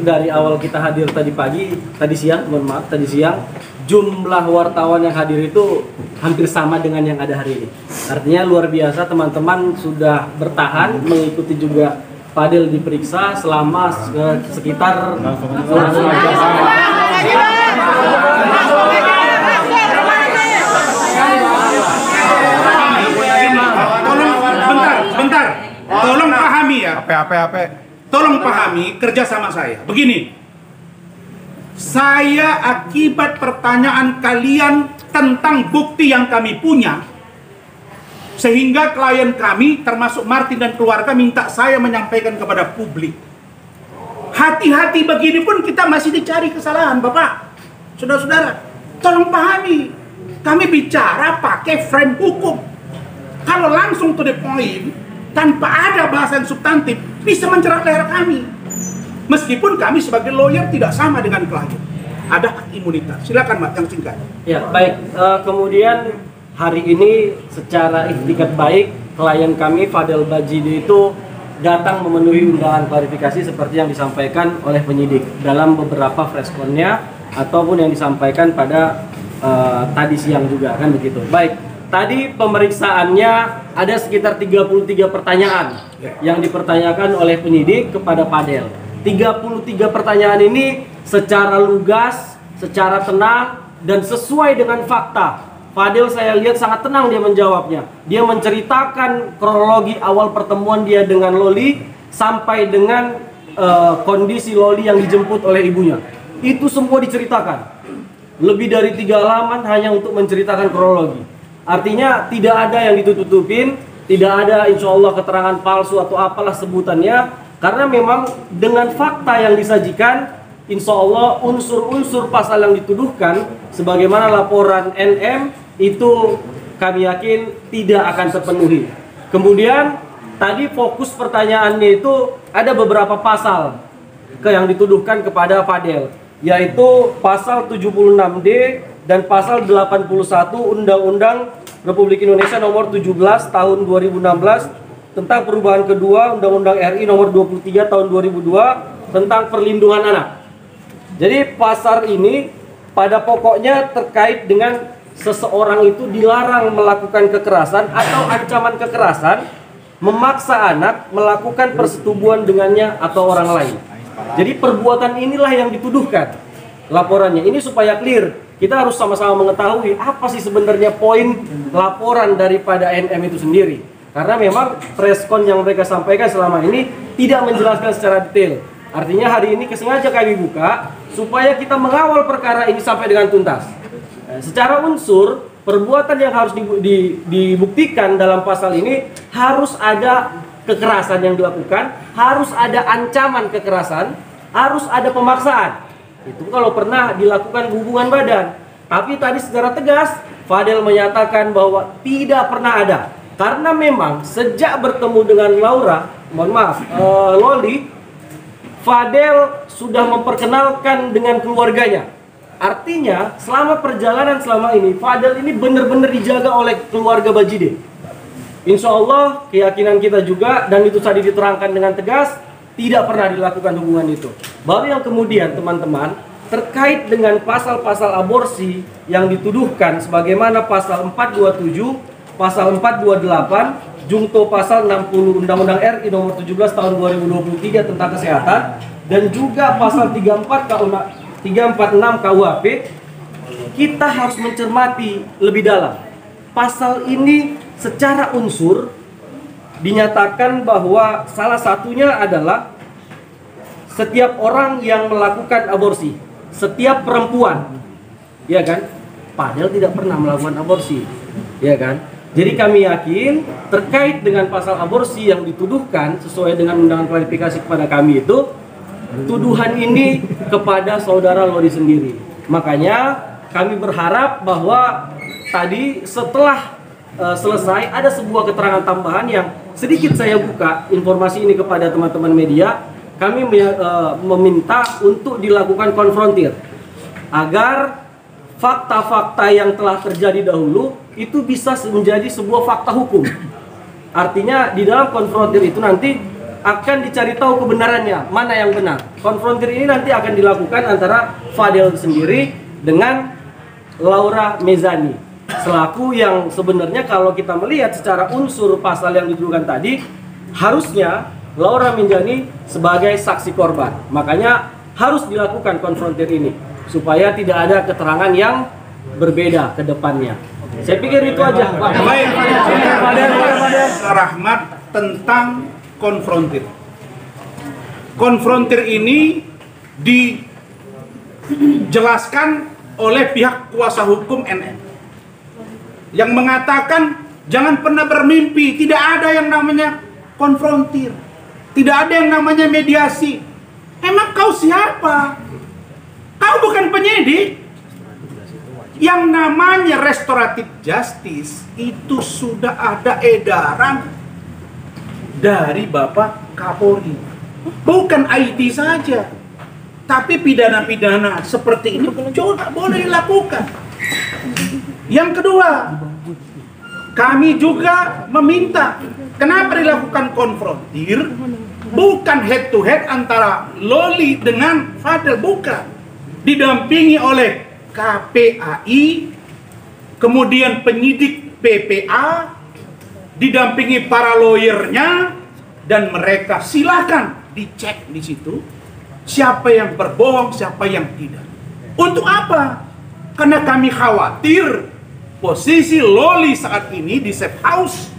dari awal kita hadir tadi siang, jumlah wartawan yang hadir itu hampir sama dengan yang ada hari ini. Artinya luar biasa, teman-teman sudah bertahan mengikuti juga Fadel diperiksa selama sekitar 15 Bentar, tolong pahami ya. Tolong pahami kerja sama saya. Begini, saya akibat pertanyaan kalian tentang bukti yang kami punya, sehingga klien kami termasuk Martin dan keluarga minta saya menyampaikan kepada publik. Hati-hati begini pun kita masih dicari kesalahan, Bapak. Saudara-saudara, tolong pahami. Kami bicara pakai frame hukum. Kalau langsung to the point, tanpa ada bahasan substantif, bisa menjerat leher kami. Meskipun kami sebagai lawyer tidak sama dengan klien. Ada hak imunitas. Silakan, Mbak, yang singkat. Ya, baik. Kemudian hari ini secara ikhtikat baik, klien kami Fadel Bajide itu datang memenuhi undangan klarifikasi seperti yang disampaikan oleh penyidik dalam beberapa freskonnya ataupun yang disampaikan pada tadi siang juga, kan begitu. Baik. Tadi pemeriksaannya ada sekitar 33 pertanyaan yang dipertanyakan oleh penyidik kepada Fadel. 33 pertanyaan ini secara lugas, secara tenang, dan sesuai dengan fakta. Fadel saya lihat sangat tenang dia menjawabnya. Dia menceritakan kronologi awal pertemuan dia dengan Loli sampai dengan kondisi Loli yang dijemput oleh ibunya. Itu semua diceritakan. Lebih dari 3 halaman hanya untuk menceritakan kronologi. Artinya tidak ada yang ditutup-tutupin, tidak ada insya Allah keterangan palsu atau apalah sebutannya. Karena memang dengan fakta yang disajikan, insya Allah unsur-unsur pasal yang dituduhkan sebagaimana laporan NM itu kami yakin tidak akan terpenuhi. Kemudian tadi fokus pertanyaannya itu ada beberapa pasal yang dituduhkan kepada Fadel, yaitu pasal 76D dan pasal 81 Undang-Undang Republik Indonesia nomor 17 tahun 2016 tentang perubahan kedua Undang-Undang RI nomor 23 tahun 2002 tentang perlindungan anak. Jadi pasal ini pada pokoknya terkait dengan seseorang itu dilarang melakukan kekerasan atau ancaman kekerasan, memaksa anak melakukan persetubuhan dengannya atau orang lain. Jadi perbuatan inilah yang dituduhkan laporannya. Ini supaya clear. Kita harus sama-sama mengetahui apa sih sebenarnya poin laporan daripada NM itu sendiri. Karena memang preskon yang mereka sampaikan selama ini tidak menjelaskan secara detail. Artinya hari ini kesengaja kami buka supaya kita mengawal perkara ini sampai dengan tuntas. Secara unsur, perbuatan yang harus dibuktikan dalam pasal ini harus ada kekerasan yang dilakukan, harus ada ancaman kekerasan, harus ada pemaksaan. Itu kalau pernah dilakukan hubungan badan. Tapi tadi secara tegas Fadel menyatakan bahwa tidak pernah ada. Karena memang sejak bertemu dengan Loli, Fadel sudah memperkenalkan dengan keluarganya. Artinya selama perjalanan selama ini Fadel ini benar-benar dijaga oleh keluarga Bajide. Insya Allah keyakinan kita juga, dan itu tadi diterangkan dengan tegas, tidak pernah dilakukan hubungan itu. Baru yang kemudian teman-teman terkait dengan pasal-pasal aborsi yang dituduhkan sebagaimana pasal 427, pasal 428, jungto pasal 60 Undang-Undang RI nomor 17 tahun 2023 tentang kesehatan, dan juga pasal 346 KUHP, kita harus mencermati lebih dalam. Pasal ini secara unsur dinyatakan bahwa salah satunya adalah setiap orang yang melakukan aborsi, setiap perempuan, ya kan? Padahal tidak pernah melakukan aborsi, ya kan? Jadi kami yakin terkait dengan pasal aborsi yang dituduhkan sesuai dengan undangan klarifikasi kepada kami itu, tuduhan ini kepada saudara Lodi sendiri. Makanya kami berharap bahwa tadi setelah selesai ada sebuah keterangan tambahan yang sedikit saya buka informasi ini kepada teman-teman media. Kami meminta untuk dilakukan konfrontir agar fakta-fakta yang telah terjadi dahulu itu bisa menjadi sebuah fakta hukum. Artinya di dalam konfrontir itu nanti akan dicari tahu kebenarannya, mana yang benar. Konfrontir ini nanti akan dilakukan antara Fadel sendiri dengan Laura Mezani, selaku yang sebenarnya kalau kita melihat secara unsur pasal yang dituduhkan tadi, harusnya Laura Mezani sebagai saksi korban. Makanya harus dilakukan konfrontir ini supaya tidak ada keterangan yang berbeda ke depannya. Saya pikir itu aja, Pak. Baik, Rahmat tentang konfrontir. Konfrontir ini dijelaskan oleh pihak kuasa hukum NN yang mengatakan jangan pernah bermimpi, tidak ada yang namanya konfrontir, tidak ada yang namanya mediasi. Emang kau siapa? Kau bukan penyidik. Yang namanya restoratif justice itu sudah ada edaran dari Bapak Kapolri. Bukan IT saja, tapi pidana-pidana seperti ini juga boleh dilakukan. Yang kedua, kami juga meminta kenapa dilakukan konfrontir, bukan head to head antara Loli dengan Fadel, bukan. Didampingi oleh KPAI, kemudian penyidik PPA, didampingi para lawyernya, dan mereka silakan dicek di situ siapa yang berbohong, siapa yang tidak. Untuk apa? Karena kami khawatir posisi Loli saat ini di safe house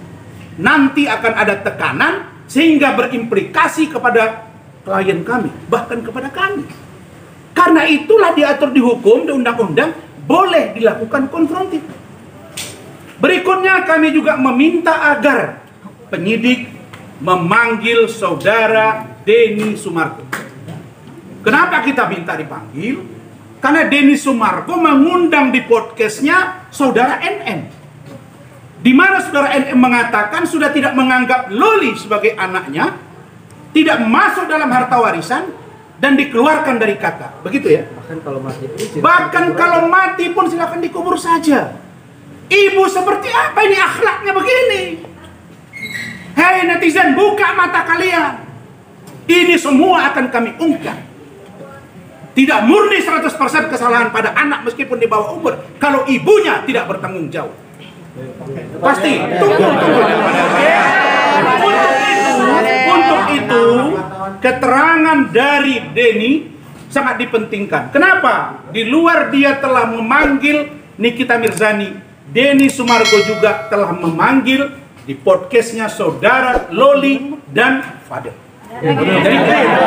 nanti akan ada tekanan sehingga berimplikasi kepada klien kami, bahkan kepada kami. Karena itulah diatur di hukum, di undang-undang, boleh dilakukan konfrontir. Berikutnya kami juga meminta agar penyidik memanggil saudara Denny Sumarko. Kenapa kita minta dipanggil? Karena Denny Sumarko mengundang di podcastnya saudara NN, di mana saudara NN mengatakan sudah tidak menganggap Loli sebagai anaknya, tidak masuk dalam harta warisan, dan dikeluarkan dari kakak. Begitu ya? Bahkan kalau mati pun silakan dikubur saja. Ibu seperti apa ini akhlaknya begini? Hei netizen, buka mata kalian. Ini semua akan kami ungkap. Tidak murni 100% kesalahan pada anak meskipun di bawah umur kalau ibunya tidak bertanggung jawab. Pasti. Tunggu. Untuk itu keterangan dari Denny sangat dipentingkan. Kenapa? Di luar dia telah memanggil Nikita Mirzani, Denny Sumarko juga telah memanggil di podcastnya saudara Loli dan Fadel. Jadi